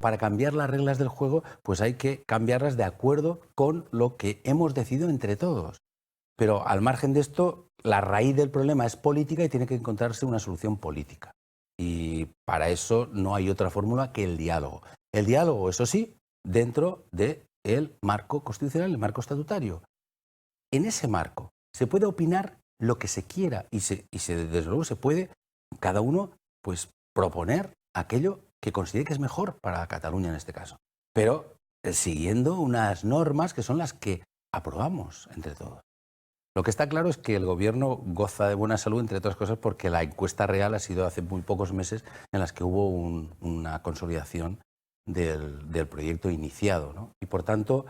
para cambiar las reglas del juego, pues hay que cambiarlas de acuerdo con lo que hemos decidido entre todos. Pero al margen de esto, la raíz del problema es política y tiene que encontrarse una solución política. Y para eso no hay otra fórmula que el diálogo. El diálogo, eso sí, dentro del marco constitucional, el marco estatutario. En ese marco se puede opinar lo que se quiera y desde luego se puede cada uno pues proponer aquello que considere que es mejor para Cataluña en este caso, pero siguiendo unas normas que son las que aprobamos entre todos. Lo que está claro es que el gobierno goza de buena salud, entre otras cosas, porque la encuesta real ha sido hace muy pocos meses en las que hubo una consolidación del proyecto iniciado, ¿no? Y por tanto,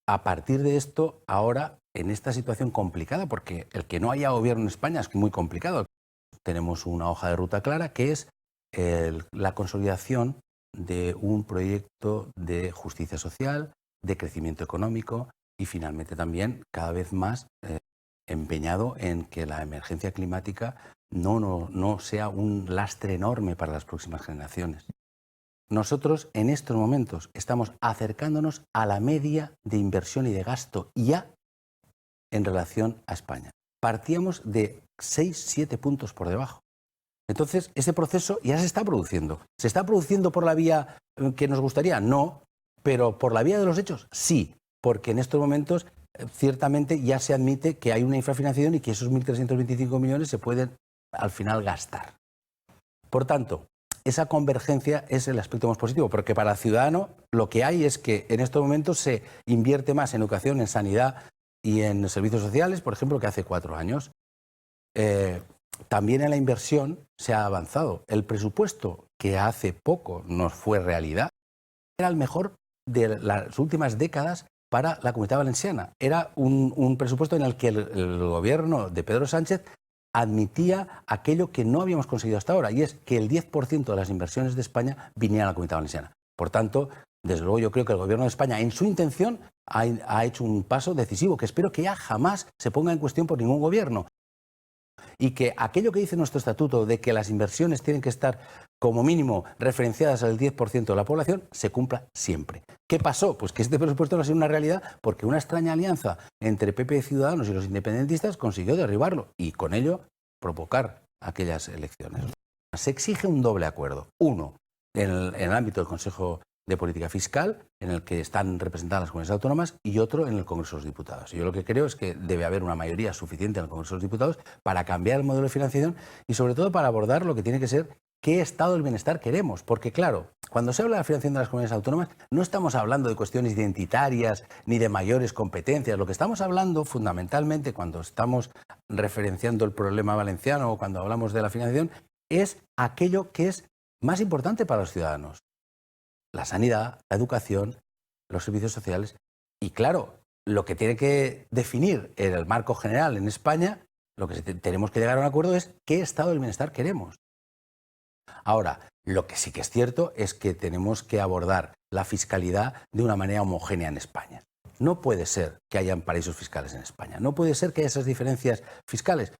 a partir de esto, ahora, en esta situación complicada, porque el que no haya gobierno en España es muy complicado, tenemos una hoja de ruta clara que es la consolidación de un proyecto de justicia social, de crecimiento económico y finalmente también cada vez más empeñado en que la emergencia climática no sea un lastre enorme para las próximas generaciones. Nosotros en estos momentos estamos acercándonos a la media de inversión y de gasto ya en relación a España. Partíamos de 6-7 puntos por debajo. Entonces, ese proceso ya se está produciendo. ¿Se está produciendo por la vía que nos gustaría? No, pero por la vía de los hechos, sí, porque en estos momentos ciertamente ya se admite que hay una infrafinanciación y que esos 1.325 millones se pueden al final gastar. Por tanto, esa convergencia es el aspecto más positivo, porque para el ciudadano lo que hay es que en estos momentos se invierte más en educación, en sanidad y en servicios sociales, por ejemplo, que hace 4 años. También en la inversión se ha avanzado. El presupuesto que hace poco nos fue realidad era el mejor de las últimas décadas para la Comunidad Valenciana. Era un presupuesto en el que el gobierno de Pedro Sánchez admitía aquello que no habíamos conseguido hasta ahora, y es que el 10% de las inversiones de España vinieran a la Comunidad Valenciana. Por tanto, desde luego yo creo que el gobierno de España, en su intención, ha hecho un paso decisivo que espero que ya jamás se ponga en cuestión por ningún gobierno. Y que aquello que dice nuestro estatuto de que las inversiones tienen que estar como mínimo referenciadas al 10% de la población se cumpla siempre. ¿Qué pasó? Pues que este presupuesto no ha sido una realidad porque una extraña alianza entre PP y Ciudadanos y los independentistas consiguió derribarlo y con ello provocar aquellas elecciones. Se exige un doble acuerdo. Uno, en el ámbito del Consejo de Política Fiscal, en el que están representadas las comunidades autónomas, y otro en el Congreso de los Diputados. Y yo lo que creo es que debe haber una mayoría suficiente en el Congreso de los Diputados para cambiar el modelo de financiación y sobre todo para abordar lo que tiene que ser qué estado del bienestar queremos. Porque claro, cuando se habla de la financiación de las comunidades autónomas no estamos hablando de cuestiones identitarias ni de mayores competencias. Lo que estamos hablando fundamentalmente cuando estamos referenciando el problema valenciano o cuando hablamos de la financiación es aquello que es más importante para los ciudadanos. La sanidad, la educación, los servicios sociales. Y claro, lo que tiene que definir en el marco general en España, lo que tenemos que llegar a un acuerdo es qué estado del bienestar queremos. Ahora, lo que sí que es cierto es que tenemos que abordar la fiscalidad de una manera homogénea en España. No puede ser que hayan paraísos fiscales en España. No puede ser que haya esas diferencias fiscales.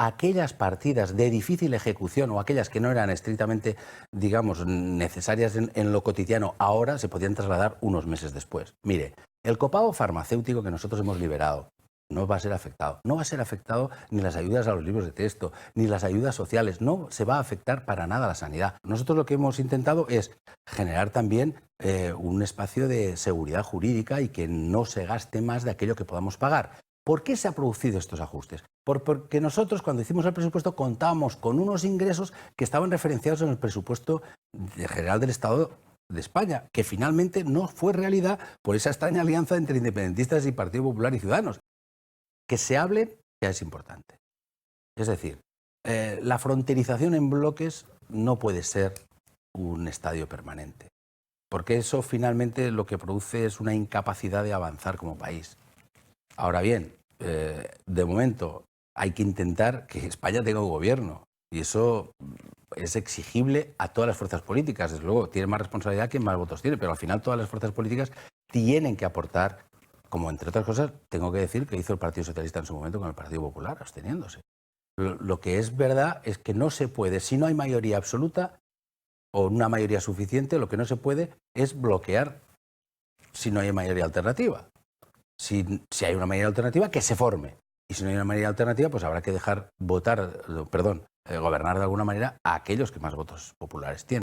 Aquellas partidas de difícil ejecución o aquellas que no eran estrictamente, digamos, necesarias en lo cotidiano, ahora se podían trasladar unos meses después. Mire, el copago farmacéutico que nosotros hemos liberado no va a ser afectado. No va a ser afectado ni las ayudas a los libros de texto, ni las ayudas sociales. No se va a afectar para nada la sanidad. Nosotros lo que hemos intentado es generar también un espacio de seguridad jurídica y que no se gaste más de aquello que podamos pagar. ¿Por qué se han producido estos ajustes? Porque nosotros, cuando hicimos el presupuesto, contábamos con unos ingresos que estaban referenciados en el presupuesto general del Estado de España, que finalmente no fue realidad por esa extraña alianza entre independentistas y Partido Popular y Ciudadanos. Que se hable ya es importante. Es decir, la fronterización en bloques no puede ser un estadio permanente, porque eso finalmente lo que produce es una incapacidad de avanzar como país. Ahora bien, de momento hay que intentar que España tenga un gobierno y eso es exigible a todas las fuerzas políticas. Desde luego, tiene más responsabilidad quien más votos tiene, pero al final todas las fuerzas políticas tienen que aportar, como entre otras cosas, tengo que decir que hizo el Partido Socialista en su momento con el Partido Popular, absteniéndose. Lo que es verdad es que no se puede, si no hay mayoría absoluta, o una mayoría suficiente, lo que no se puede es bloquear si no hay mayoría alternativa. Si hay una mayoría alternativa, que se forme. Y si no hay una mayoría alternativa, pues habrá que dejar gobernar de alguna manera a aquellos que más votos populares tienen.